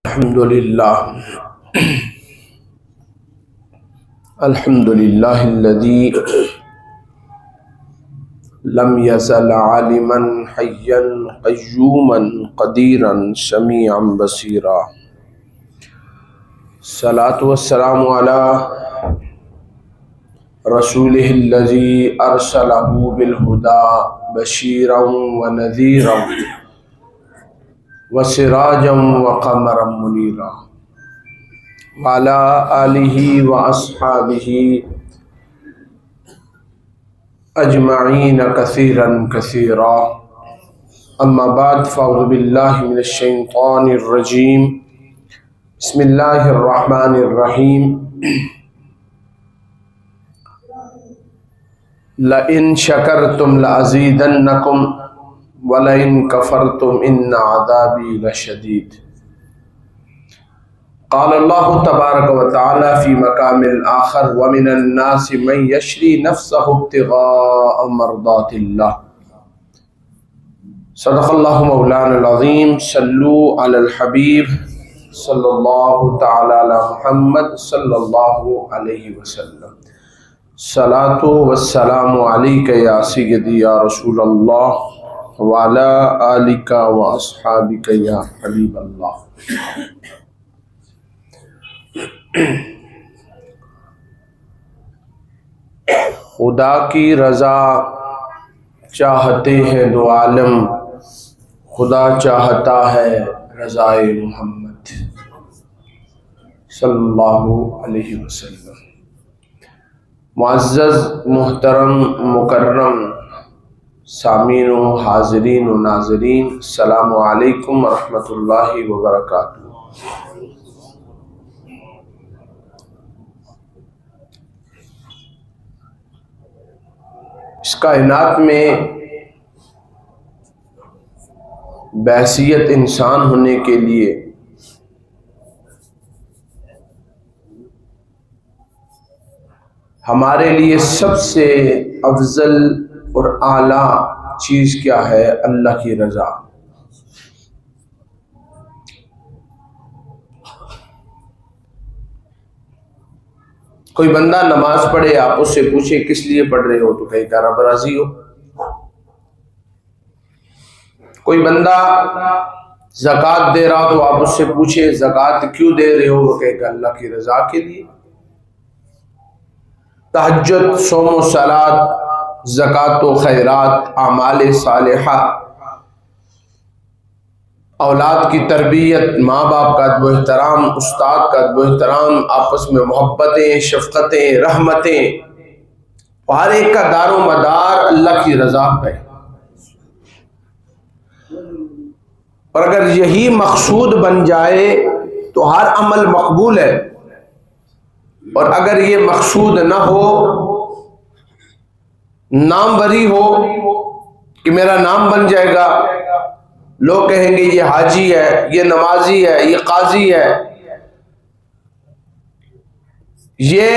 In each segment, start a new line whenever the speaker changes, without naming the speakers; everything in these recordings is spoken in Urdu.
الحمد للہ الذی لم يزل عالما حیا قیوما قدیرا سمیعا بصیرا، الصلاۃ والسلام علی رسولہ الذی ارسلہ بالہدی بشیرا ونذیرا وسراجا وقمرا منیرا، وعلى آلہ واصحابہ اجمعین کثیرا کثیرا، اما بعد فاعوذ باللہ من الشیطان الرجیم، بسم اللہ الرحمن الرحیم۔ لئن شکرتم لأزیدنکم وَلَئِن كَفَرْتُمْ إِنَّ عَذَابِي لَشَدِيدٌ۔ قال اللہ تبارک و تعالی فی مقام آخر، وَمِنَ النَّاسِ مَن يَشْرِي نَفْسَهُ ابْتِغَاءَ مَرْضَاتِ اللَّهِ۔ صدق اللہ مولانا العظیم۔ صلو علی الحبیب صلی اللہ تعالی علی محمد صلی اللہ علیہ وسلم۔ الصلاۃ والسلام علیک یا سیدی یا رسول اللہ وعلی آلک واصحابک یا حبیب اللہ۔ خدا کی رضا چاہتے ہیں دو عالم، خدا چاہتا ہے رضائے محمد صلی اللہ علیہ وسلم۔ معزز محترم مکرم سامعین و حاضرین و ناظرین، السلام علیکم ورحمۃ اللہ وبرکاتہ۔ اس کائنات میں بحیثیت انسان ہونے کے لیے ہمارے لیے سب سے افضل اور اعلیٰ چیز کیا ہے؟ اللہ کی رضا۔ کوئی بندہ نماز پڑھے، آپ اس سے پوچھیں کس لیے پڑھ رہے ہو تو کہے گا رب راضی ہو۔ کوئی بندہ زکوٰۃ دے رہا تو آپ اس سے پوچھیں زکوٰۃ کیوں دے رہے ہو، وہ کہے گا اللہ کی رضا کے لیے۔ تہجد، صوم و صلاۃ، زکوٰۃ و خیرات، اعمال صالحہ، اولاد کی تربیت، ماں باپ کا ادب و احترام، استاد کا ادب و احترام، آپس میں محبتیں، شفقتیں، رحمتیں، ہر ایک کا دار و مدار اللہ کی رضا پہ۔ اور اگر یہی مقصود بن جائے تو ہر عمل مقبول ہے، اور اگر یہ مقصود نہ ہو، نام بری ہو کہ میرا نام بن جائے گا، لوگ کہیں گے یہ حاجی ہے، یہ نمازی ہے، یہ قاضی ہے، یہ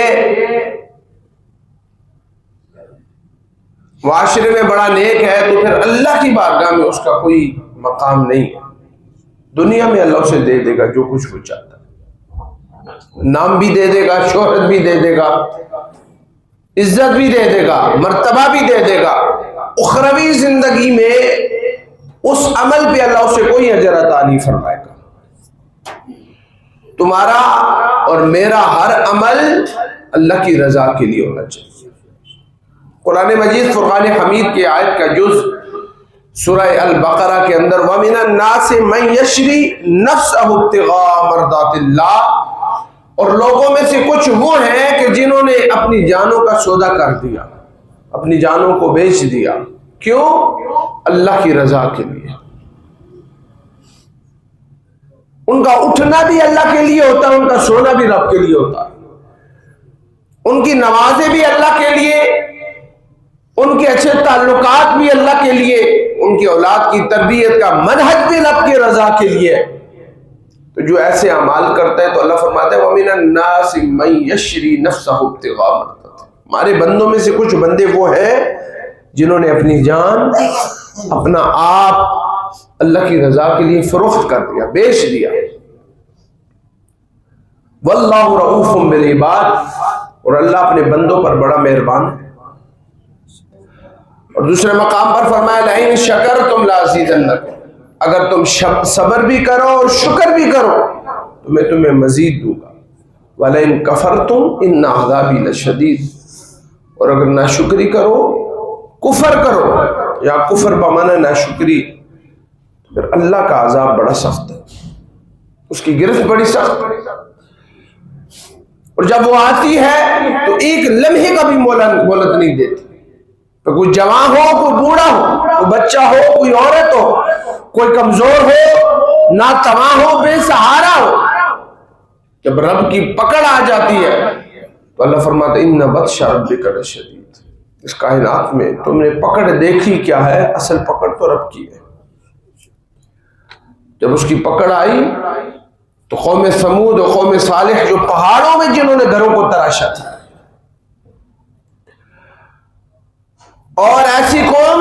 معاشرے میں بڑا نیک ہے، تو پھر اللہ کی بارگاہ میں اس کا کوئی مقام نہیں ہے۔ دنیا میں اللہ اسے دے دے گا جو کچھ وہ چاہتا ہے، نام بھی دے دے گا، شہرت بھی دے دے گا، عزت بھی دے دے گا، مرتبہ بھی دے دے گا۔ اخروی زندگی میں اس عمل پہ اللہ اسے کوئی اجر عطا نہیں فرمائے گا۔ تمہارا اور میرا ہر عمل اللہ کی رضا کے لیے ہونا چاہیے۔ قرآن مجید فرقان حمید کی آیت کا جز سورہ البقرہ کے اندر وَمِنَ النَّاسِ مَن يَشْرِي نَفْسَهُ ابْتِغَاءَ مَرْضَاتِ اللَّهِ، اور لوگوں میں سے کچھ وہ ہیں کہ جنہوں نے اپنی جانوں کا سودا کر دیا، اپنی جانوں کو بیچ دیا۔ کیوں؟ اللہ کی رضا کے لیے۔ ان کا اٹھنا بھی اللہ کے لیے ہوتا ہے، ان کا سونا بھی رب کے لیے ہوتا ہے، ان کی نمازیں بھی اللہ کے لیے، ان کے اچھے تعلقات بھی اللہ کے لیے، ان کی اولاد کی تربیت کا منہج بھی رب کی رضا کے لیے۔ تو جو ایسے اعمال کرتا ہے تو اللہ فرماتا ہے وَمِنَ النَّاسِ مَن يَشْرِي نَفْسَهُ ابْتِغَاءَ مَرْضَاتِ اللَّهِ۔ ہمارے بندوں میں سے کچھ بندے وہ ہیں جنہوں نے اپنی جان، اپنا آپ اللہ کی رضا کے لیے فروخت کر دیا، بیچ دیا۔ واللہ رؤوف بالعباد، اور اللہ اپنے بندوں پر بڑا مہربان ہے۔ اور دوسرے مقام پر فرمایا لئن شکرتم لازیدنکم، اگر تم صبر بھی کرو اور شکر بھی کرو تو میں تمہیں مزید دوں گا، وَلَئِن كَفَرْتُمْ إِنَّ عَذَابِي لَشَدِيدٌ، اور اگر ناشکری کرو، کفر کرو یا کفر بمعنی ناشکری، پھر اللہ کا عذاب بڑا سخت ہے، اس کی گرفت بڑی سخت ہے، اور جب وہ آتی ہے تو ایک لمحے کا بھی مہلت نہیں دیتی، تو کوئی جوان ہو، کوئی بوڑھا ہو، کوئی بچہ ہو، کوئی عورت ہو، کوئی کمزور ہو، ناتواں ہو، بے سہارا ہو، جب رب کی پکڑ آ جاتی ہے تو اللہ فرماتا ہے ان بطش ربک لشدید، اس کائنات میں تم نے پکڑ دیکھی کیا ہے، اصل پکڑ تو رب کی ہے۔ جب اس کی پکڑ آئی تو قوم ثمود اور قوم صالح جو پہاڑوں میں جنہوں نے گھروں کو تراشا تھا، اور ایسی قوم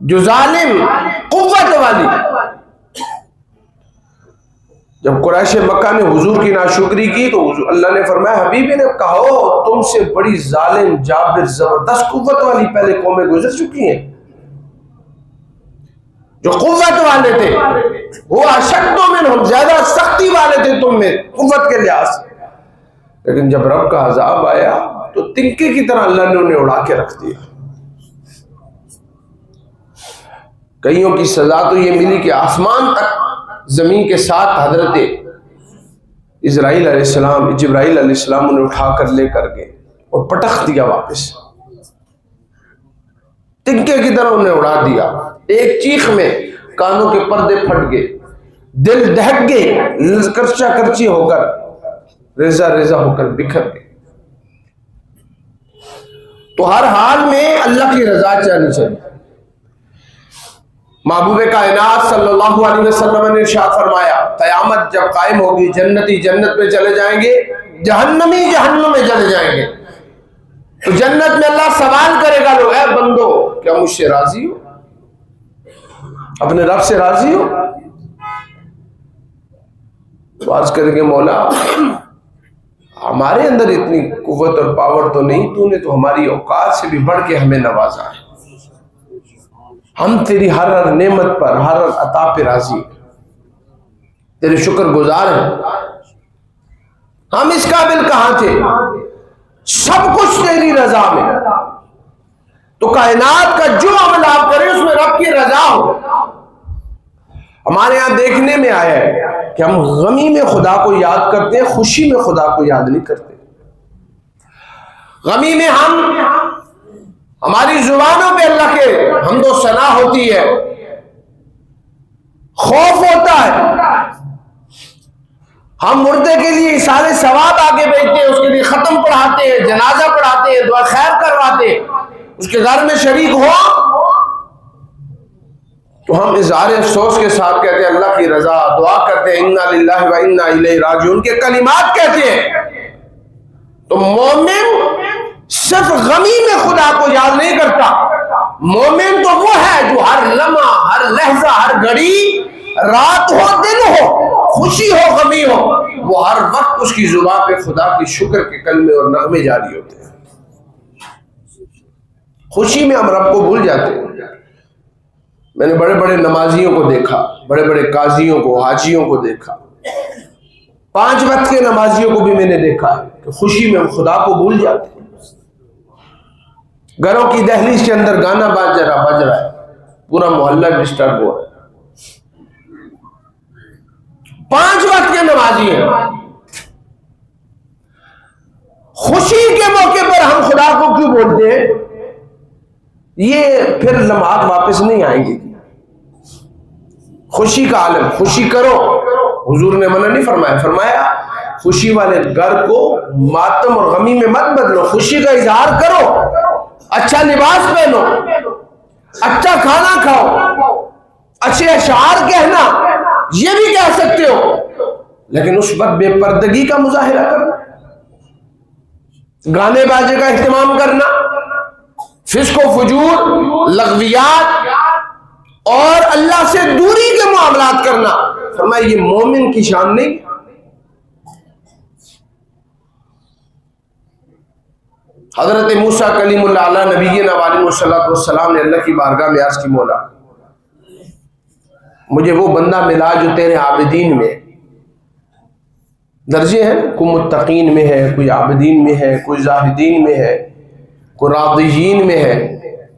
جو ظالم قوت والی، جب قریش مکہ نے حضور کی ناشکری کی تو اللہ نے فرمایا حبیبی نے کہو تم سے بڑی ظالم جابر زبردست قوت والی پہلے قومیں گزر چکی ہیں، جو قوت والے تھے وہ اشد منہم، زیادہ سختی والے تھے تم میں قوت کے لحاظ سے، لیکن جب رب کا عذاب آیا تو تنکے کی طرح اللہ نے انہیں اڑا کے رکھ دیا۔ کئیوں کی سزا تو یہ ملی کہ آسمان تک زمین کے ساتھ حضرت اسرائیل علیہ السلام، جبرائیل علیہ السلام انہیں اٹھا کر لے کر گئے اور پٹخ دیا، واپس تنکے کی طرح انہیں اڑا دیا، ایک چیخ میں کانوں کے پردے پھٹ گئے، دل دہک گئے، کرچا کرچی ہو کر ریزہ ریزہ ہو کر بکھر گئے۔ تو ہر حال میں اللہ کی رضا چاہنی چاہیے۔ محبوب کائنات صلی اللہ علیہ وسلم نے ارشاد فرمایا قیامت جب قائم ہوگی، جنتی جنت میں چلے جائیں گے، جہنمی جہنم میں چلے جائیں گے، تو جنت میں اللہ سوال کرے گا لوگ اے بندو کیا مجھ سے راضی ہو، اپنے رب سے راضی ہو؟ تو عرض کریں گے مولا ہمارے اندر اتنی قوت اور پاور تو نہیں، تو نے تو ہماری اوقات سے بھی بڑھ کے ہمیں نوازا ہے، ہم تیری ہر ہر نعمت پر، ہر ہر عطا پہ راضی ہیں، تیرے شکر گزار ہیں۔ ہم اس قابل کہاں تھے؟ سب کچھ تیری رضا میں، تو کائنات کا جو عمل آپ کریں اس میں رب کی رضا ہو۔ ہمارے یہاں دیکھنے میں آیا ہے کہ ہم غمی میں خدا کو یاد کرتے ہیں، خوشی میں خدا کو یاد نہیں کرتے۔ غمی میں ہماری زبانوں پہ اللہ کے حمد و ثنا ہوتی ہے، خوف ہوتا ہے، ہم مردے کے لیے سارے ثواب آگے بھیجتے ہیں، اس کے لیے ختم پڑھاتے ہیں، جنازہ پڑھاتے ہیں، دعا خیر کرواتے ہیں، اس کے گھر میں شریک ہو تو ہم اظہار افسوس کے ساتھ کہتے ہیں اللہ کی رضا، دعا کرتے ہیں انا للہ و انا الیہ راجعون کے کلمات کہتے ہیں۔ تو مومن صرف غمی میں خدا کو یاد نہیں کرتا، مومن تو وہ ہے جو ہر لمحہ، ہر لحظہ، ہر گھڑی، رات ہو دن ہو، خوشی ہو غمی ہو، وہ ہر وقت اس کی زبان پہ خدا کی شکر کے کلمے اور نغمے جاری ہوتے ہیں۔ خوشی میں ہم رب کو بھول جاتے ہیں۔ میں نے بڑے بڑے نمازیوں کو دیکھا، بڑے بڑے قاضیوں کو، حاجیوں کو دیکھا، 5 وقت کے نمازیوں کو بھی میں نے دیکھا کہ خوشی میں ہم خدا کو بھول جاتے ہیں۔ گھروں کی دہلیز کے اندر گانا بج رہا ہے، پورا محلہ ڈسٹرب ہو رہا ہے، 5 وقت کے نمازی ہیں، خوشی کے موقع پر ہم خدا کو کیوں بولتے ہیں؟ یہ پھر لمحات واپس نہیں آئیں گے۔ خوشی کا عالم، خوشی کرو، حضور نے منع نہیں فرمایا، فرمایا خوشی والے گھر کو ماتم اور غمی میں مت بدلو، خوشی کا اظہار کرو، اچھا لباس پہنو، اچھا کھانا کھاؤ، اچھے اشعار کہنا، یہ بھی کہہ سکتے ہو، لیکن اس وقت بے پردگی کا مظاہرہ کرنا، گانے باجے کا اہتمام کرنا، فسق و فجور، لغویات اور اللہ سے دوری کے معاملات کرنا، فرمایا یہ مومن کی شان نہیں۔ حضرت موسیٰ کلیم اللہ علیہ نبینا علیہ السلام نے اللہ کی بارگاہ میں عرض کی مولا مجھے وہ بندہ ملا جو تیرے عابدین میں، درجے ہیں، کوئی متقین میں ہے، کوئی عابدین میں ہے، کوئی زاہدین میں ہے، کوئی راضیین میں ہے،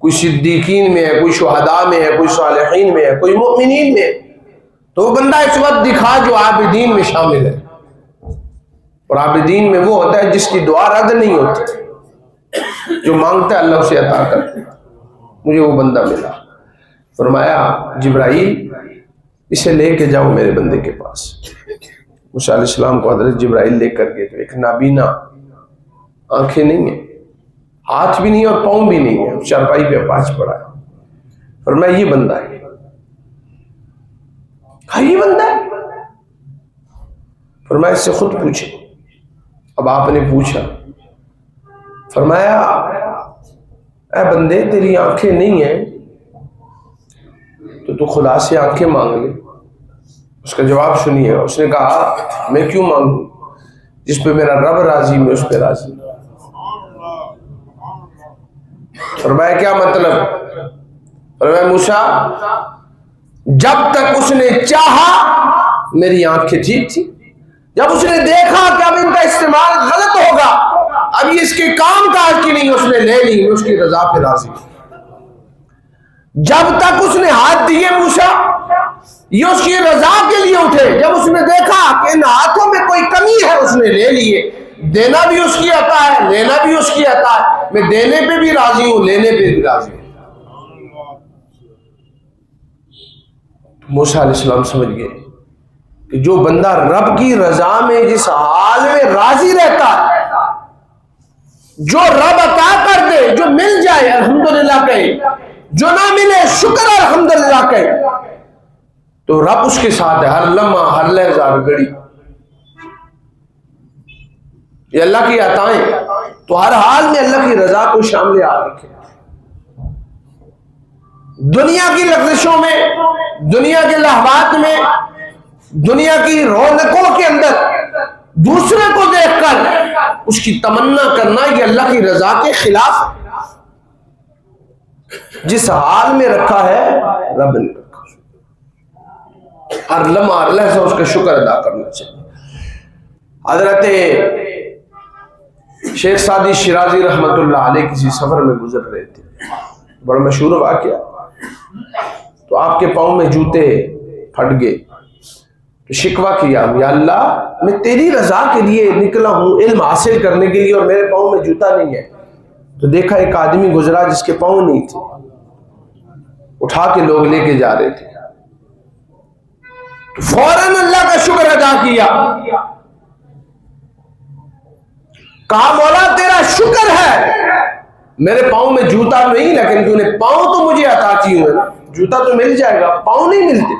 کوئی صدیقین میں ہے، کوئی شہداء میں ہے، کوئی صالحین میں ہے، کوئی مؤمنین میں ہے۔ تو وہ بندہ اس وقت دکھا جو عابدین میں شامل ہے، اور عابدین میں وہ ہوتا ہے جس کی دعا رد نہیں ہوتی، جو مانگتا ہے اللہ اسے عطا کرتا ہے۔ مجھے وہ بندہ ملا، فرمایا جبرائیل اسے لے کے جاؤ میرے بندے کے پاس۔ موسیٰ علیہ السلام کو حضرت جبرائیل لے کر گئے، تو ایک نابینا، آنکھیں نہیں ہیں، ہاتھ بھی نہیں اور پاؤں بھی نہیں ہے، چارپائی پہ اپاچ پڑا ہے۔ فرمایا یہ بندہ ہے، کہا یہ بندہ ہے؟ فرمایا اس سے خود پوچھے۔ اب آپ نے پوچھا، فرمایا اے بندے تیری آنکھیں نہیں ہیں تو خدا سے آنکھیں مانگ لے۔ اس کا جواب سنیے، اس نے کہا میں کیوں مانگوں، جس پہ میرا رب راضی میں اس پہ راضی۔ فرمایا کیا مطلب؟ فرمایا موسیٰ جب تک اس نے چاہا میری آنکھیں ٹھیک تھی، جب اس نے دیکھا کہ اب ان کا استعمال غلط ہوگا، اب یہ اس کے کام کاج کی نہیں، اس نے لے لی، میں اس کی رضا پہ راضی۔ جب تک اس نے ہاتھ دیے موسیٰ یہ اس کی رضا کے لیے اٹھے، جب اس نے دیکھا کہ ان ہاتھوں میں کوئی کمی ہے اس نے لے لیے۔ دینا بھی اس کی عطا ہے، لینا بھی اس کی عطا ہے، میں دینے پہ بھی راضی ہوں، لینے پہ بھی راضی ہوں۔ موسیٰ علیہ السلام سمجھ گئے کہ جو بندہ رب کی رضا میں جس حال میں راضی رہتا ہے، جو رب عطا کر دے، جو مل جائے الحمدللہ کہے، جو نہ ملے شکر الحمدللہ کہے، تو رب اس کے ساتھ ہے ہر لمحہ، ہر لحظہ، ہر گھڑی۔ یہ اللہ کی عطائیں، تو ہر حال میں اللہ کی رضا کو شامل یاد رکھے۔ دنیا کی لغزشوں میں، دنیا کے لہوات میں، دنیا کی رونقوں کے اندر دوسرے کو دیکھ کر اس کی تمنا کرنا یہ اللہ کی رضا کے خلاف ہے۔ جس حال میں رکھا ہے رب نے رکھا، ہر لمحہ ہر لحظہ اس کا شکر ادا کرنا چاہیے۔ حضرت شیخ سعدی شیرازی رحمت اللہ علیہ کسی سفر میں گزر رہے تھے، بڑا مشہور واقعہ، تو آپ کے پاؤں میں جوتے پھٹ گئے، تو شکوہ کیا یا اللہ میں تیری رضا کے لیے نکلا ہوں علم حاصل کرنے کے لیے اور میرے پاؤں میں جوتا نہیں ہے۔ تو دیکھا ایک آدمی گزرا جس کے پاؤں نہیں تھے، اٹھا کے لوگ لے کے جا رہے تھے، تو فوراً اللہ کا شکر ادا کیا، کہا مولا تیرا شکر ہے میرے پاؤں میں جوتا نہیں، لیکن تو نے پاؤں تو مجھے عطا کی ہوئے نا، جوتا تو مل جائے گا، پاؤں نہیں ملتے۔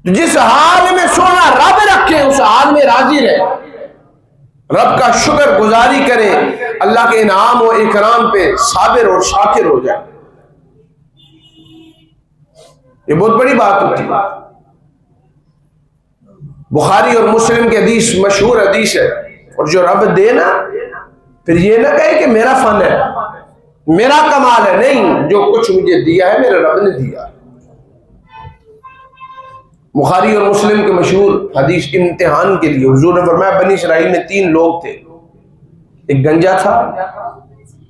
جس حال میں سونا رب رکھے اس حال میں راضی رہے، رب کا شکر گزاری کرے، اللہ کے انعام و اکرام پہ صابر اور شاکر ہو جائے۔ یہ بہت بڑی بات ہوتی ہے۔ بخاری اور مسلم کی حدیث مشہور حدیث ہے، اور جو رب دے نا پھر یہ نہ کہے کہ میرا فن ہے، میرا کمال ہے، نہیں، جو کچھ مجھے دیا ہے میرے رب نے دیا ہے۔ بخاری اور مسلم کے مشہور حدیث امتحان کے لیے حضور نے فرمایا بنی اسرائیل میں 3 لوگ تھے، ایک گنجا تھا،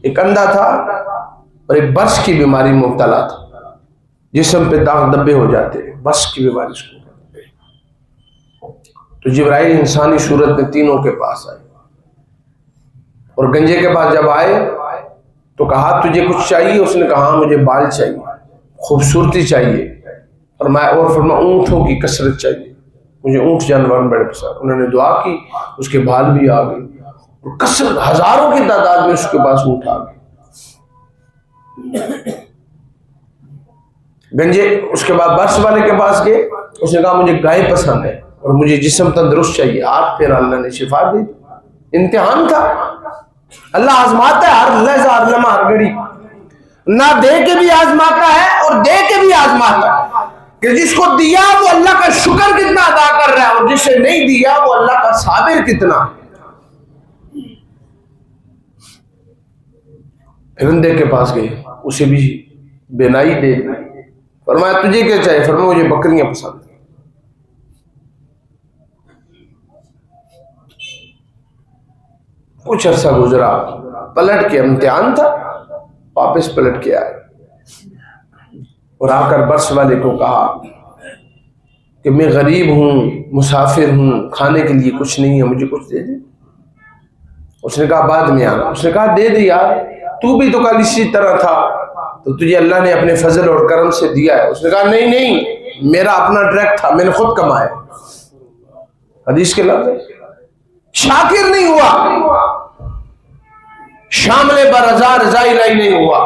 ایک اندھا تھا، اور ایک برس کی بیماری مبتلا تھا، جسم پہ داغ دبے ہو جاتے، برس کی بیماری اس کو۔ تو جبرائیل انسانی صورت میں تینوں کے پاس آئے، اور گنجے کے پاس جب آئے تو کہا تجھے کچھ چاہیے؟ اس نے کہا مجھے بال چاہیے، خوبصورتی چاہیے، اور فرمایا اونٹوں کی کثرت چاہیے، مجھے اونٹ جانور بڑے پسند۔ انہوں نے دعا کی، اس کے بال بھی آ گئے، اور کثرت ہزاروں کی تعداد میں اس کے پاس اونٹ آ گئے۔ گنجے اس کے بعد برس والے کے پاس گئے، اس نے کہا مجھے گائے پسند ہے اور مجھے جسم تندرست چاہیے، آپ پھر اللہ نے شفا دی۔ امتحان تھا، اللہ آزماتا ہے ہر لحظہ، ہر لمحہ، ہر گھڑی، نہ دے کے بھی آزماتا ہے اور دے کے بھی آزماتا ہے، کہ جس کو دیا وہ اللہ کا شکر کتنا ادا کر رہا ہے، اور جسے نہیں دیا وہ اللہ کا صابر کتنا ہے۔ پرندے کے پاس گئے، اسے بھی بینائی دے دی. فرمایا تجھے کیا چاہیے؟ فرمایا مجھے بکریاں پسند ہیں. کچھ عرصہ گزرا، پلٹ کے امتحان تھا، واپس پلٹ کے آئے اور آ کر برس والے کو کہا کہ میں غریب ہوں، مسافر ہوں، کھانے کے لیے کچھ نہیں ہے، مجھے کچھ دے دے. اس نے کہا بعد میں آنا. اس نے کہا دے دے یار، تو بھی تو کل اسی طرح تھا، تو تجھے اللہ نے اپنے فضل اور کرم سے دیا ہے. اس نے کہا نہیں نہیں، میرا اپنا ڈائریکٹ تھا، میں نے خود کمایا. حدیث کے لفظ شاکر نہیں ہوا، شامل برضا رضا الہی نہیں ہوا.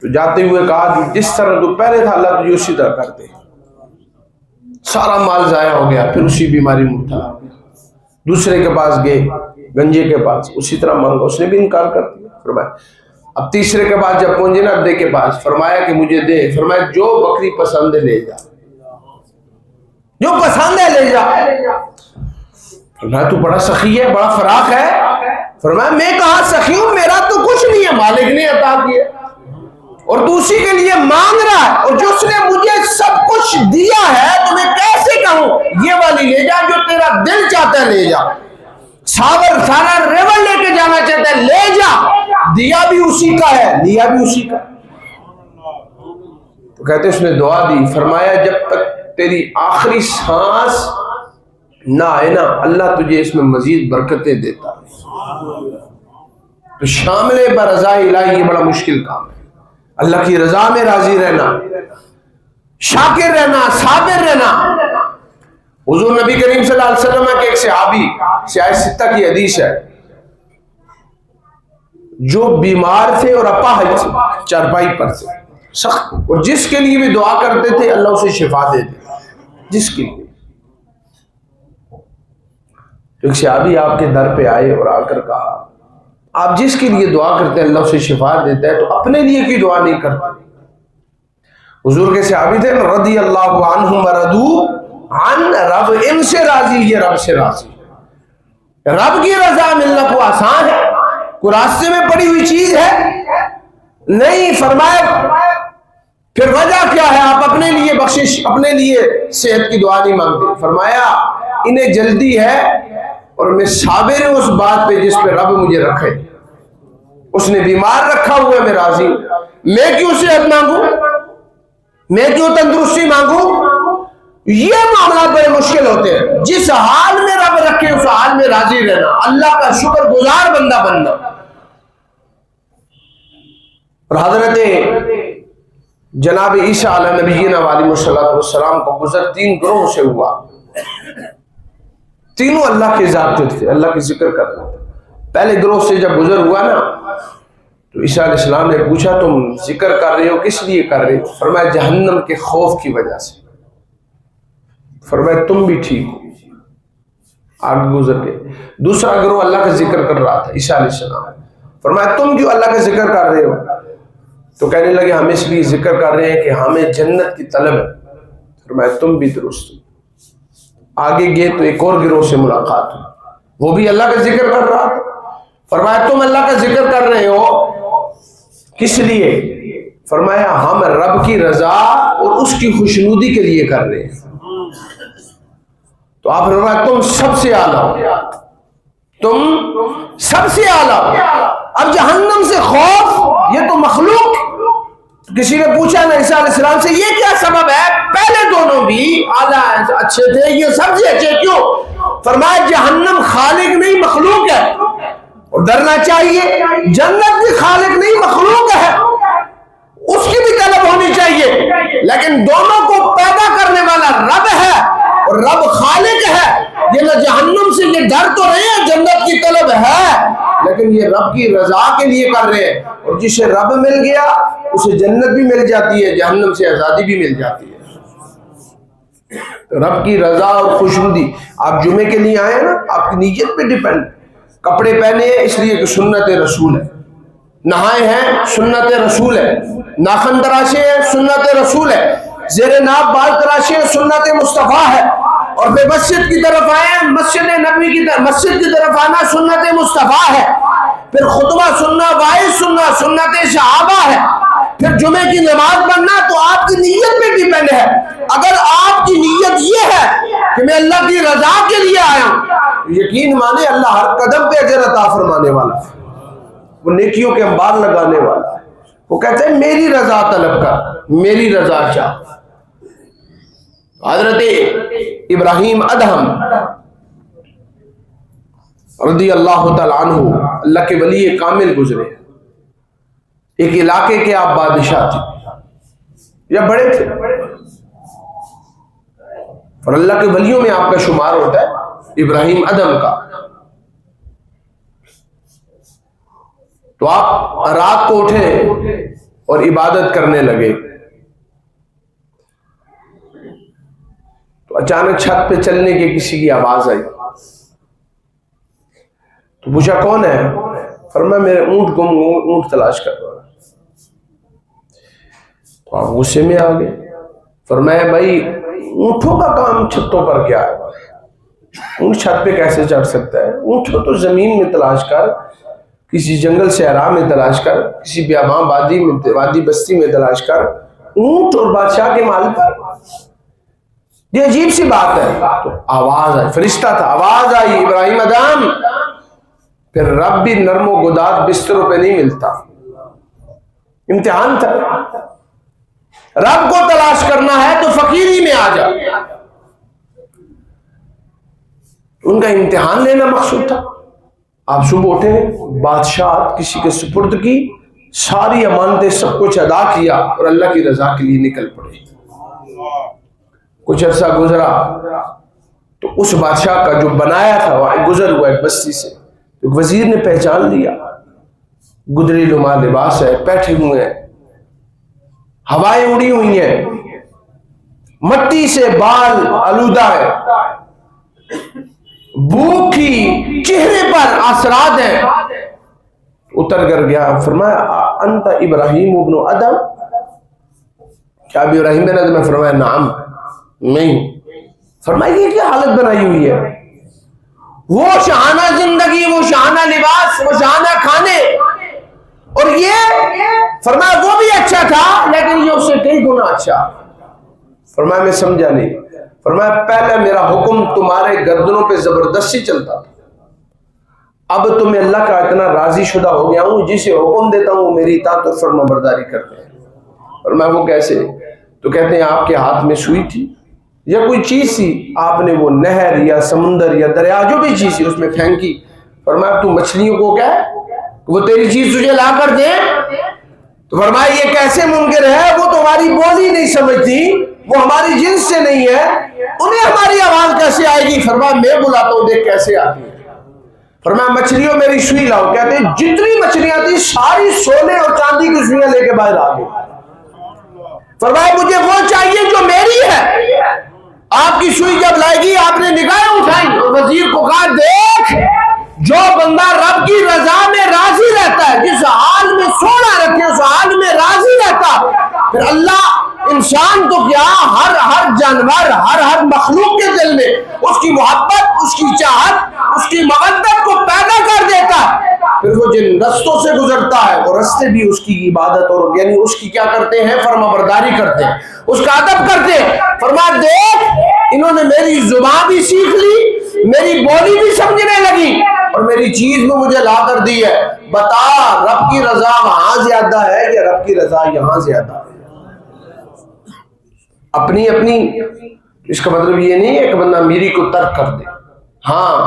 تو جاتے ہوئے کہا کہ جس طرح تو پہلے تھا اللہ تجھے اسی طرح کر دے. سارا مال ضائع ہو گیا، پھر اسی بیماری میں مبتلا ہو گیا. دوسرے کے پاس گئے، گنجے کے پاس، اسی طرح مانگا، اس نے بھی انکار کر دیا. فرمایا اب تیسرے کے پاس جب پہنچے نا ابے کے پاس، فرمایا کہ مجھے دے. فرمایا جو بکری پسند ہے لے جا، جو پسند ہے لے جا. فرمایا تو بڑا سخی ہے، بڑا فراق ہے. فرمایا میں کہاں سخی ہوں، میرا تو کچھ نہیں ہے، مالک نے عطا کیا، اور تو اسی کے لیے مانگ رہا ہے، اور جو اس نے مجھے سب کچھ دیا ہے تو میں کیسے کہوں یہ والی لے جا، جو تیرا دل چاہتا ہے لے جا. سارا ریور لے کے جانا چاہتا ہے لے جا، دیا بھی اسی کا ہے، لیا بھی اسی کا. تو کہتے اس نے دعا دی. فرمایا جب تک تیری آخری سانس نہ آئے نا، اللہ تجھے اس میں مزید برکتیں دیتا ہے. تو شامل برضا الہی یہ بڑا مشکل کام ہے. اللہ کی رضا میں راضی رہنا، شاکر رہنا، صابر رہنا. حضور نبی کریم صلی اللہ علیہ وسلم کے ایک صحابی، سیاہ ستہ کی حدیث ہے، جو بیمار تھے اور اپاہج تھے، چارپائی پر تھے سخت، اور جس کے لیے بھی دعا کرتے تھے اللہ اسے شفا دے دیتا، جس کے لیے. تو ایک صحابی آپ کے در پہ آئے اور آ کر کہا آپ جس کے لیے دعا کرتے ہیں اللہ اسے شفا دیتا ہے، تو اپنے لیے کی دعا نہیں کرتے؟ حضور کے صحابی تھے رضی اللہ عنہم ورضوا عن، رب ان سے راضی، یہ رب سے راضی. رب کی رضا ملنا کو آسان ہے؟ کوئی راستے میں پڑی ہوئی چیز ہے؟ نہیں. فرمایا پھر وجہ کیا ہے؟ آپ اپنے لیے بخشش، اپنے لیے صحت کی دعا نہیں مانگتے. فرمایا انہیں جلدی ہے اور میں صابر ہوں اس بات پہ جس پہ رب مجھے رکھے. اس نے بیمار رکھا ہوا ہے، میں راضی ہوں. میں کیوں صحت مانگوں، میں کیوں تندرستی مانگوں؟ یہ معاملات بڑے مشکل ہوتے ہیں. جس حال میں رب رکھے اس حال میں راضی رہنا، اللہ کا شکر گزار بندہ بننا. اور حضرت جناب عیسیٰ علیہ نبینا علیہ السلام کو گزر 3 گروہوں سے ہوا. تینوں اللہ کے ذات تھے، اللہ کی ذکر کرتے تھے. پہلے گروہ سے جب گزر ہوا نا تو عیسیٰ علیہ السلام نے پوچھا تم ذکر کر رہے ہو کس لیے کر رہے ہو؟ فرمایا جہنم کے خوف کی وجہ سے. فرمایا تم بھی ٹھیک ہو. آگے گزر گئے. دوسرا گروہ اللہ کا ذکر کر رہا تھا، عیسیٰ علیہ السلام. فرمایا تم کیوں اللہ کا ذکر کر رہے ہو؟ تو کہنے لگے ہم اس لیے ذکر کر رہے ہیں کہ ہمیں جنت کی طلب ہے. فرمایا تم بھی درست ہو. آگے گئے تو ایک اور گروہ سے ملاقات ہوئی، وہ بھی اللہ کا ذکر کر رہا تھا. فرمایا تم اللہ کا ذکر کر رہے ہو کس لیے؟ فرمایا ہم رب کی رضا اور اس کی خوشنودی کے لیے کر رہے ہیں. تو آپ نے فرمایا تم سب سے اعلیٰ ہو، تم سب سے اعلیٰ ہو. اب جہنم سے خوف، یہ تو مخلوق. کسی نے پوچھا نا عیسیٰ علیہ السلام سے یہ کیا سبب ہے؟ پہلے دونوں بھی اعلیٰ اچھے تھے، یہ سب سے اچھے کیوں؟ فرمایا جہنم خالق نہیں مخلوق ہے، اور ڈرنا چاہیے. جنت بھی خالق نہیں مخلوق ہے، اس کی بھی طلب ہونی چاہیے. لیکن دونوں کو پیدا کرنے والا رب ہے اور رب خالق ہے. یہ نہ جہنم سے یہ ڈر تو رہے ہیں، جنت کی طلب ہے، لیکن یہ رب کی رضا کے لیے کر رہے ہیں. اور جسے رب مل گیا اسے جنت بھی مل جاتی ہے، جہنم سے آزادی بھی مل جاتی ہے. رب کی رضا اور خوشنودی. آپ جمعے کے لیے آئے نا، آپ کی نیت پہ ڈیپینڈ. کپڑے پہنے ہیں اس لیے کہ سنت رسول ہے، نہائے ہیں سنت رسول ہے، ناخن تراشے ہیں سنت رسول ہے، زیر ناب بال تراشے ہیں سنت مصطفیٰ ہے. اور پھر مسجد کی طرف آئے، مسجد نبوی کی طرف، مسجد کی طرف آنا سنت مصطفیٰ ہے. پھر خطبہ سننا، واعظ سننا سنت صحابہ ہے، پھر جمعے کی نماز پڑھنا تو آپ کی نیت پہ ڈیپینڈ ہے۔ اگر آپ کی نیت یہ ہے کہ میں اللہ کی رضا کے لیے آیا ہوں، یقین مانے اللہ ہر قدم پہ اجر عطا فرمانے والا ہے، وہ نیکیوں کے انبار لگانے والا ہے۔ وہ کہتے ہیں میری رضا طلب کر، میری رضا چاہ۔ حضرت ابراہیم ادہم رضی اللہ تعالیٰ عنہ اللہ کے ولی کامل گزرے، ایک علاقے کے آپ بادشاہ تھے یا بڑے تھے، اور اللہ کے ولیوں میں آپ کا شمار ہوتا ہے ابراہیم ادہم کا۔ تو آپ رات کو اٹھے اور عبادت کرنے لگے، تو اچانک چھت پہ چلنے کے کسی کی آواز آئی، تو پوچھا کون ہے؟ فرمایا میرے اونٹ گم، اونٹ تلاش کر رہا۔ تو آپ غصے میں آ گئے، فرمایا بھائی اونٹوں کا کام چھتوں پر کیا ہے؟ اونٹ چھت پہ کیسے چڑھ سکتا ہے؟ اونٹ تو زمین میں تلاش کر، کسی جنگل صحرا میں تلاش کر، کسی بیاباں وادی بستی میں تلاش کر، اونٹ اور بادشاہ کے مال پر؟ یہ عجیب سی بات ہے۔ تو آواز آئی، فرشتہ تھا، آواز آئی ابراہیم ادم، پھر رب بھی نرم و گداز بستروں پہ نہیں ملتا، امتحان تھا۔ رب کو تلاش کرنا ہے تو فقیری میں آ جا، ان کا امتحان لینا مقصود تھا۔ آپ صبح اٹھے، بادشاہ کسی کے سپرد کی، ساری امانتیں سب کچھ ادا کیا اور اللہ کی رضا کے لیے نکل پڑے۔ کچھ عرصہ گزرا تو اس بادشاہ کا جو بنایا تھا وہ گزر ہوا ایک بستی سے، ایک وزیر نے پہچان لیا، گدری نما لباس ہے، بیٹھے ہوئے ہیں، ہوائیں اڑی ہوئی ہیں، مٹی سے بال آلودہ ہے، بھوک کی چہرے پر اثرات ہیں۔ اتر کر گیا، فرمایا انت ابراہیم ابن ادم، کیا اب ابراہیم بن ادم؟ فرمایا نعم، نہیں۔ فرمایا یہ کیا حالت بنائی ہوئی ہے؟ وہ شاہانہ زندگی، وہ شاہانہ لباس، وہ شاہانہ کھانے، اور یہ فرمایا وہ بھی اچھا تھا لیکن یہ اس سے کئی گنا اچھا۔ فرمایا میں سمجھا نہیں۔ فرمایا پہلے میرا حکم تمہارے گردنوں پہ زبردستی چلتا تھا، اب تو میں اللہ کا اتنا راضی شدہ ہو گیا ہوں، جسے حکم دیتا ہوں میری اطاعت اور فرما برداری کرتے ہیں۔ فرمایا وہ کیسے؟ تو کہتے ہیں آپ کے ہاتھ میں سوئی تھی یا کوئی چیز تھی، آپ نے وہ نہر یا سمندر یا دریا جو بھی چیز تھی اس میں پھینکی۔ فرمایا تو مچھلیوں کو کیا ہے وہ تیری چیز تجھے لا کر دے؟ تو فرمایا یہ کیسے ممکن ہے؟ وہ تو ہماری بولی نہیں سمجھتی، وہ ہماری جنس سے نہیں ہے، انہیں ہماری آواز کیسے آئے گی؟ فرمایا میں بلاتا ہوں، دیکھ کیسے آتی ہے۔ فرمایا مچھلیوں میری سوئی لاؤ۔ کہتے ہیں جتنی مچھلیاں تھی ساری سونے اور چاندی کی سوئیاں لے کے باہر آ گئی۔ فرمایا مجھے وہ چاہیے جو میری ہے۔ آپ کی سوئی جب لائے گی، آپ نے نگاہیں اٹھائی اور وزیر کو کہا دیکھ، جو بندہ رب کی رضا میں راضی رہتا ہے، جس حال میں سونا رکھے اس حال میں راضی رہتا، پھر اللہ انسان تو کیا ہر جانور، ہر مخلوق کے دل میں اس کی محبت، اس کی چاہت، اس کی مودت کو پیدا کر دیتا ہے۔ پھر وہ جن رستوں سے گزرتا ہے وہ رستے بھی اس کی عبادت اور یعنی اس کی کیا کرتے ہیں؟ فرما برداری کرتے ہیں، اس کا ادب کرتے ہیں۔ فرمایا دیکھ انہوں نے میری زبان بھی سیکھ لی، میری بولی بھی سمجھنے لگی اور میری چیز میں مجھے لا کر دی ہے۔ بتا رب کی رضا وہاں زیادہ ہے یا رب کی رضا یہاں زیادہ ہے؟ اپنی اس کا مطلب یہ نہیں ہے کہ بندہ میری کو ترک کر دے۔ ہاں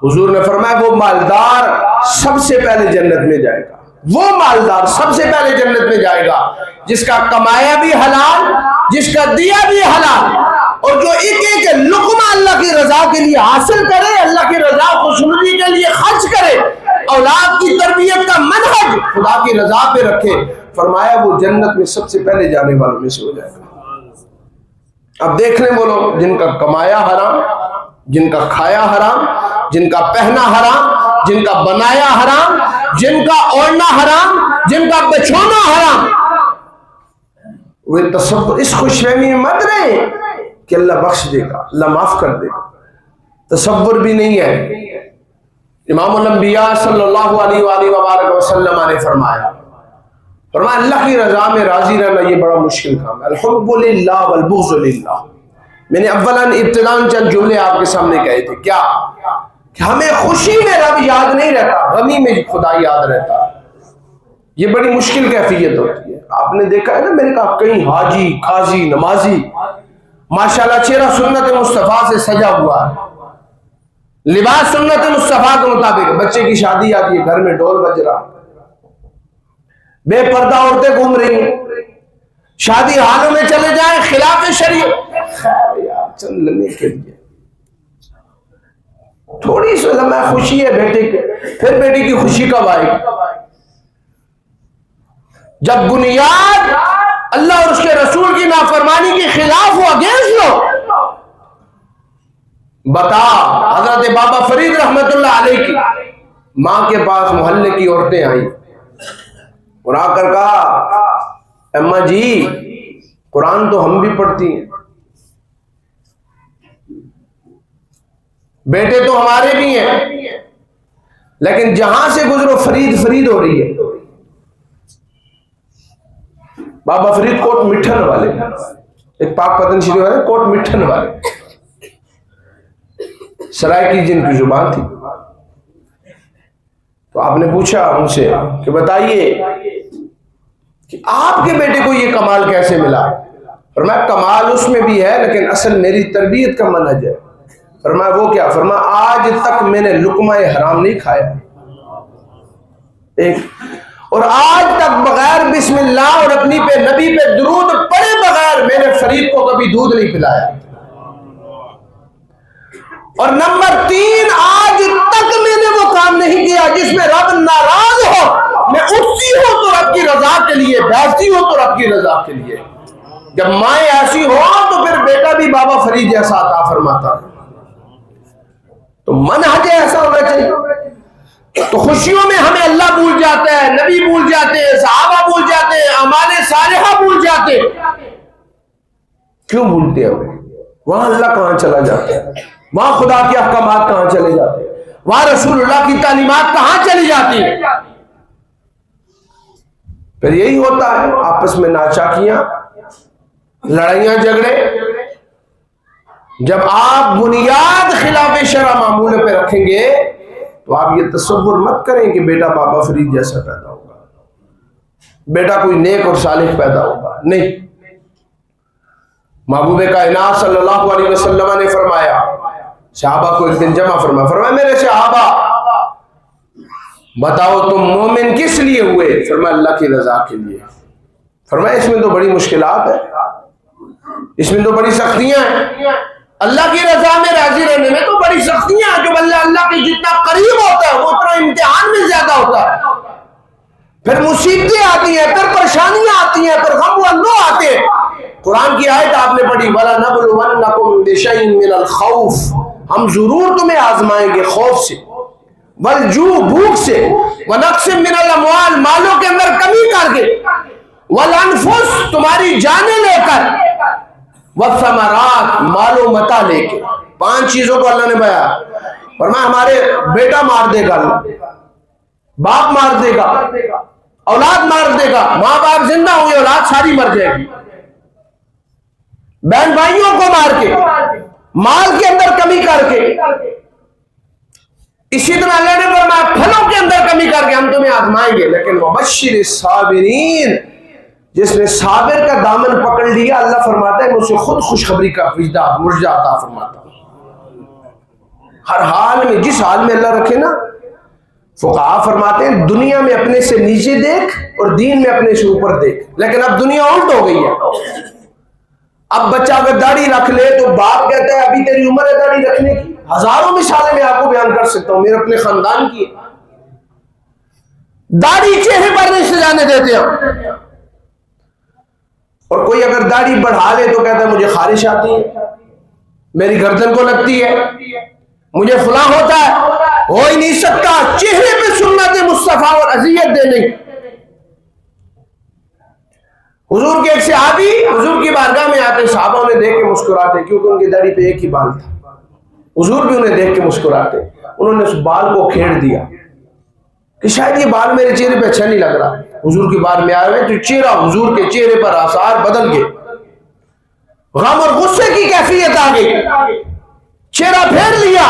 حضور نے فرمایا وہ مالدار سب سے پہلے جنت میں جائے گا، وہ مالدار سب سے پہلے جنت میں جائے گا جس کا کمایا بھی حلال، جس کا دیا بھی حلال، اور جو ایک ایک لقمہ اللہ کی رضا کے لیے حاصل کرے، اللہ کی رضا خوشنودی کے لیے خرچ کرے، اولاد کی تربیت کا منہج خدا کی رضا پہ رکھے۔ فرمایا وہ جنت میں سب سے پہلے جانے والوں میں سے ہو جائے گا۔ اب دیکھ لیں وہ لوگ جن کا کمایا حرام، جن کا کھایا حرام، جن کا پہنا حرام، جن کا بنایا حرام، جن کا اوڑھنا حرام، جن کا بچھونا حرام، وہ تصور اس خوش فہمی میں مت رہے کہ اللہ بخش دے گا، اللہ معاف کر دے گا، تصور بھی نہیں ہے۔ امام الانبیاء صلی اللہ علیہ وآلہ وسلم نے فرمایا اللہ کی رضا میں راضی رہنا یہ بڑا مشکل کام ہے. الحب للہ والبغض للہ. میں نے اولاً ابتداً چند جملے آپ کے سامنے کہے تھے. کیا کہ ہمیں خوشی میں رب یاد نہیں رہتا, غمی میں خدا یاد رہتا. یہ بڑی مشکل کیفیت ہوتی ہے. آپ نے دیکھا ہے نا, میں نے کہا کہیں حاجی, قاضی, نمازی ماشاءاللہ چہرہ سنت مصطفیٰ سے سجا ہوا ہے, لباس سنت مصطفیٰ کے مطابق, بچے کی شادی آتی ہے, گھر میں ڈھول بج رہا, بے پردہ عورتیں گھوم رہی ہیں, شادی حالوں میں چلے جائیں خلاف شریعت. خیر یار, چند لمحے کے لیے تھوڑی سی لمحہ خوشی ہے بیٹے کے, پھر بیٹی کی خوشی کب آئے گی؟ جب بنیاد اللہ اور اس کے رسول کی نافرمانی کے خلاف ہو, اگینسٹ ہو. بتا, حضرت بابا فرید رحمت اللہ علیہ کی ماں کے پاس محلے کی عورتیں آئیں اور آ کر کہا اماں جی قرآن تو ہم بھی پڑھتی ہیں, بیٹے تو ہمارے بھی ہیں, لیکن جہاں سے گزرو فرید فرید ہو رہی ہے. بابا فرید کوٹ مٹھن والے, ایک پاک پتن شریف والے کوٹ مٹھن والے, سرائے کی جن کی زبان تھی. تو آپ نے پوچھا ان سے کہ بتائیے کہ آپ کے بیٹے کو یہ کمال کیسے ملا؟ فرمایا کمال اس میں بھی ہے لیکن اصل میری تربیت کا منہج ہے. فرمایا وہ کیا؟ فرمایا آج تک میں نے لقمہ حرام نہیں کھایا, ایک, اور آج تک بغیر بسم اللہ اور اپنی پہ نبی پہ درود پڑے بغیر میں نے فرید کو کبھی دودھ نہیں پلایا. اور نمبر 3, آج تک میں نے وہ کام نہیں کیا جس میں رب ناراض ہو. میں اٹھتی ہوں تو رب کی رضا کے لیے, بیٹھتی ہوں تو رب کی رضا کے لیے. جب مائیں ایسی ہو تو پھر بیٹا بھی بابا فرید جیسا عطا فرماتا ہے. تو منہج ایسا ہونا چاہیے. تو خوشیوں میں ہمیں اللہ بھول جاتا ہے, نبی بھول جاتے ہیں, صحابہ بھول جاتے ہیں, اعمال صالحہ بھول جاتے ہیں. کیوں بھولتے ہیں ہمیں؟ وہاں اللہ کہاں چلا جاتا ہے, وہاں خدا کے احکامات کہاں چلے جاتے ہیں, وہاں رسول اللہ کی تعلیمات کہاں چلی جاتی ہیں. پھر یہی ہوتا ہے آپس میں ناچاکیاں, لڑائیاں, جھگڑے. جب آپ بنیاد خلاف شرع معمول پہ رکھیں گے تو آپ یہ تصور مت کریں کہ بیٹا بابا فرید جیسا پیدا ہوگا, بیٹا کوئی نیک اور صالح پیدا ہوگا. نہیں, محبوب کائنات صلی اللہ علیہ وسلم نے فرمایا, صحابہ کو ایک دن جمع فرمایا میرے صحابہ بتاؤ تم مومن کس لیے ہوئے؟ فرمایا اللہ کی رضا کے لیے. فرمایا اس میں تو بڑی مشکلات ہیں, اس میں تو بڑی سختیاں ہیں. اللہ کی رضا میں راضی رہنے میں تو بڑی سختیاں ہیں. جو اللہ کے جتنا قریب ہوتا ہے وہ اتنا امتحان میں زیادہ ہوتا ہے. پھر مصیبتیں آتی ہیں, پھر پریشانیاں آتی ہیں, پھر غم و اندو آتے ہیں. قرآن کی آیت آپ نے پڑھی وَلَنَبْلُوَنَّكُمْ بِشَيْءٍ مِّنَ الْخَوْفِ, ہم ضرور تمہیں آزمائیں گے خوف سے, والجوع بھوک سے, وَنَقْصٍ مِّنَ الْأَمْوَالِ مالوں کے اندر کمی کر کے, وَالْأَنفُسِ تمہاری جانیں لے کر, وَالثَّمَرَاتِ مال و متاع لے کے. 5 چیزوں کو اللہ نے بیان فرمایا. ہمارے بیٹا مار دے گا, باپ مار دے گا, اولاد مار دے گا, ماں باپ زندہ ہوئے اولاد ساری مر جائے گی, بہن بھائیوں کو مار کے, مال کے اندر کمی کر کے. اسی طرح اللہ نے فرمایا پھلوں کے اندر کمی کر کے ہم تمہیں آزمائیں گے. لیکن وبشر الصابرین, جس نے صابر کا دامن پکڑ لیا اللہ فرماتا ہے مجھ سے خود خوشخبری کا مجھے عطا فرماتا. ہر حال میں, جس حال میں اللہ رکھے نا. فقہا فرماتے ہیں دنیا میں اپنے سے نیچے دیکھ اور دین میں اپنے سے اوپر دیکھ. لیکن اب دنیا الٹ ہو گئی ہے. اب بچہ اگر داڑھی رکھ لے تو باپ کہتا ہے ابھی تیری عمر ہے داڑھی رکھنے کی. ہزاروں مثالیں میں آپ کو بیان کر سکتا ہوں, میرے اپنے خاندان کی. داڑھی چہرے پر نہیں سجانے دیتے ہیں. اور کوئی اگر داڑھی بڑھا لے تو کہتا ہے مجھے خارش آتی ہے, میری گردن کو لگتی ہے, مجھے فلاں ہوتا ہے. ہو ہی نہیں سکتا. چہرے پہ سنت مصطفیٰ اور اذیت دینے. حضور کے ایک صحابی حضور کی بارگاہ میں آتے, صحابہ انہیں دیکھ کے مسکراتے کیونکہ ان کی داڑھی پہ ایک ہی بال تھا. حضور بھی انہیں دیکھ کے مسکراتے. انہوں نے اس بال کو کھیڑ دیا کہ شاید یہ بال میرے چہرے پہ اچھا نہیں لگ رہا. حضور کی بار میں آئے ہوئے تو چہرہ حضور کے چہرے پر آثار بدل گئے, غم اور غصے کی کیفیت آ گئی, چہرہ پھیر لیا.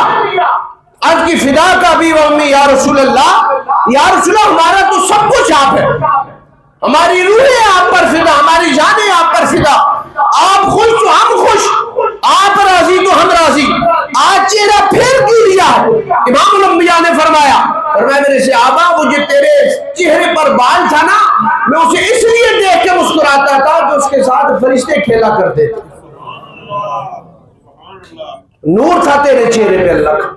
عرض کی فدا کا بھی و امی یا رسول اللہ, یا رسول اللہ ہمارا تو سب کچھ آپ ہے, ہماری روحیں آپ پر فدا, ہماری جانیں آپ پر فدا, آپ خوش تو ہم خوش, آپ راضی تو ہم راضی, آج چہرہ پھیر کیوں لیا ہے؟ امام الانبیاء نے فرمایا میرے صحابہ وہ جو تیرے چہرے پر بال تھا نا, میں اسے اس لیے دیکھ کے مسکراتا تھا کہ اس کے ساتھ فرشتے کھیلا کرتے تھے, نور تھا تیرے چہرے پہ اللہ کا,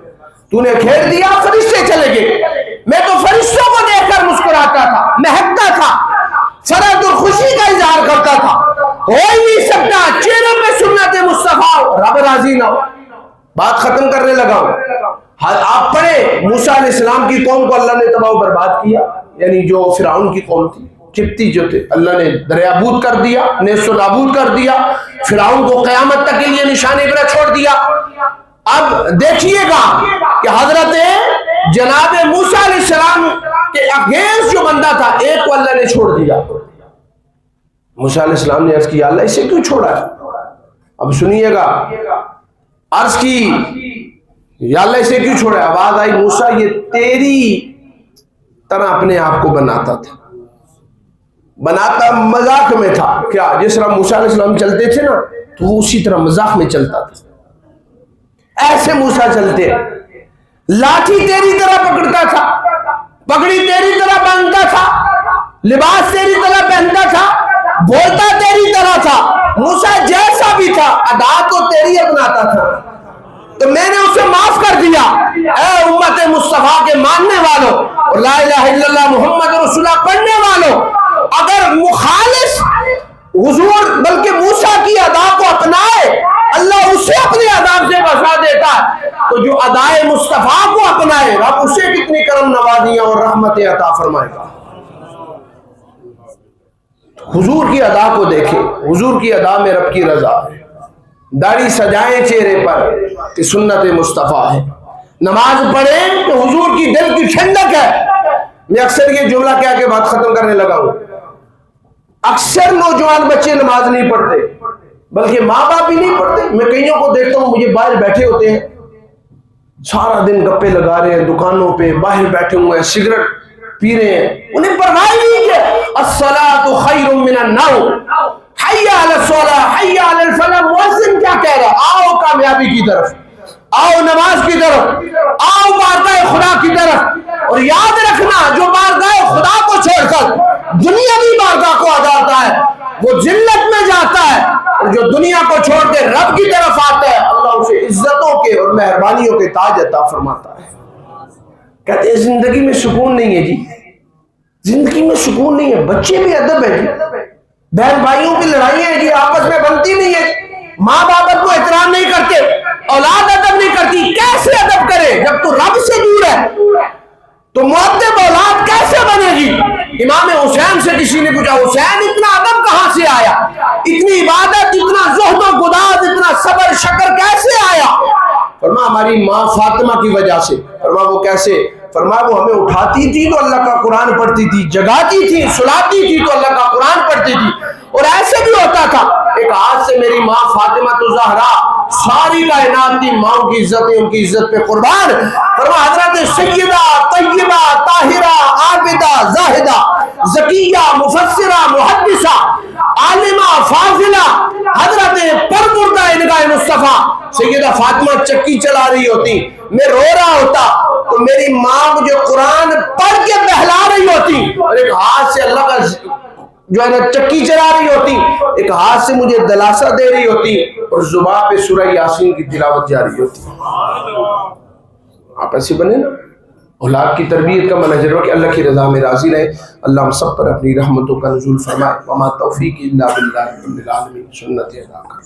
تو نے کھیل دیا فرشتے چلے گئے, میں تو فرشتوں کو دیکھ کر مسکراتا تھا, مہکتا تھا, فرحت اور خوشی کا اظہار کرتا تھا. ہو ہی نہیں سکتا چہرے پہ سنت مصطفیٰ رب راضی نہ ہو. بات ختم کرنے لگا ہوں. آپ پڑھیں موسیٰ علیہ السلام کی قوم کو اللہ نے تباہ و برباد کیا, یعنی جو فرعون کی قوم تھی, چپتی جو تھے, اللہ نے دریابود کر دیا, نیست و نابود کر دیا, فرعون کو قیامت تک کے لیے نشان عبرت چھوڑ دیا. اب دیکھیے گا کہ حضرت جناب موسیٰ علیہ السلام کے اگینسٹ جو بندہ تھا, ایک کو اللہ نے چھوڑ دیا. موسیٰ علیہ السلام نے عرض کی یا اللہ اسے کیوں چھوڑا ہے؟ اب سنیے گا, عرض کی یا اللہ اسے کیوں چھوڑا ہے؟ آواز آئی موسیٰ یہ تیری طرح اپنے آپ کو بناتا تھا, بناتا مذاق میں تھا. کیا جس طرح موسیٰ علیہ السلام چلتے تھے نا تو وہ اسی طرح مذاق میں چلتا تھا, ایسے موسیٰ چلتے. لاٹھی تیری طرح پکڑتا تھا, پگڑی تیری طرح باندھتا تھا, لباس تیری طرح پہنتا تھا, بولتا تیری طرح تھا. موسیٰ جیسا بھی تھا ادا تو تیری اپناتا تھا, تو میں نے اسے معاف کر دیا. اے امت مصطفیٰ کے ماننے والوں اور لا الہ الا اللہ محمد رسول اللہ پڑھنے والوں, اگر مخالف حضور بلکہ موسیٰ کی ادا کو اپنائے اللہ اسے اپنے عذاب سے بچا دیتا ہے, تو جو ادائے مصطفیٰ کو اپنائے رب اسے کتنی کرم نوازیاں اور رحمتیں عطا فرمائے گا. حضور کی ادا کو دیکھیں, حضور کی ادا میں رب کی رضا ہے. داڑھی سجائیں چہرے پر کہ سنت مصطفیٰ ہے, نماز پڑھیں کہ حضور کی دل کی ٹھنڈک ہے. میں اکثر یہ جملہ کہہ کے بات ختم کرنے لگا ہوں. اکثر نوجوان بچے نماز نہیں پڑھتے, بلکہ ماں باپ بھی نہیں پڑھتے. میں کئیوں کو دیکھتا ہوں مجھے باہر بیٹھے ہوتے ہیں, سارا دن گپے لگا رہے ہیں دکانوں پہ, باہر بیٹھے ہوئے ہیں, سگریٹ پی رہے ہیں, انہیں پرواہ نہیں کہ الصلاۃ خیر من النوم, حی علی الصلاۃ حی علی الفلاح. مؤذن کیا کہہ رہا ہے؟ آؤ کامیابی کی طرف, آؤ نماز کی طرف, آؤ بارگاہ خدا کی طرف. اور یاد رکھنا جو بارگاہ خدا کو چھوڑ کر دنیاوی بارگاہ کو آتا ہے وہ ذلت میں جاتا ہے, اور جو دنیا کو چھوڑ کے رب کی طرف آتا ہے اللہ اسے عزتوں کے اور مہربانیوں کے تاج عطا فرماتا ہے. کہتے ہیں زندگی میں سکون نہیں ہے. جی زندگی میں سکون نہیں ہے, بچے بھی ادب ہے جی, بہن بھائیوں کی لڑائیاں ہیں جی, آپس میں بنتی نہیں ہے, ماں باپ کو احترام نہیں کرتے, اولاد ادب نہیں کرتی. کیسے ادب کرے جب تو رب سے دور ہے؟ تو مؤدب اولاد کیسے بنے گی؟ امام حسین سے کسی نے پوچھا حسین اتنا ادب کہاں سے آیا, اتنی عبادت, اتنا زہد و گداز, اتنا صبر شکر کیسے آیا؟ فرمایا ہماری ماں فاطمہ کی وجہ سے. فرمایا وہ کیسے؟ فرمایا وہ ہمیں اٹھاتی تھی تو اللہ کا قرآن پڑھتی تھی, جگاتی تھی سلاتی تھی تو اللہ کا قرآن پڑھتی تھی. اور ایسے بھی ہوتا تھا ایک ہاتھ سے میری ماں فاطمہ تو زہرا ساری کائنات کی ماں کی عزت ان کی عزت پہ قربان. فرمایا حضرت سیدہ طیبہ طاہرہ عابدہ زاہدہ زکیہ مفسرہ محدثہ عالمہ فاضلہ حضرت پرمردہ نگاہ مصطفیٰ سیدہ فاطمہ چکی چلا رہی ہوتی, میں رو رہا ہوتا تو میری ماں مجھے قرآن پڑھ کے بہلا رہی ہوتی, اور ایک ہاتھ سے اللہ کا جو ہے نا چکی چلا رہی ہوتی, ایک ہاتھ سے مجھے دلاسا دے رہی ہوتی, اور زبان پہ سورہ یاسین کی تلاوت جاری ہوتی. آپ ایسے بنے نا. اولاد کی تربیت کا منہج کہ اللہ کی رضا میں راضی رہے. اللہ ہم سب پر اپنی رحمتوں کا نزول فرمائے. وما توفیق الا باللہ رب العالمین. سنت ادا کر.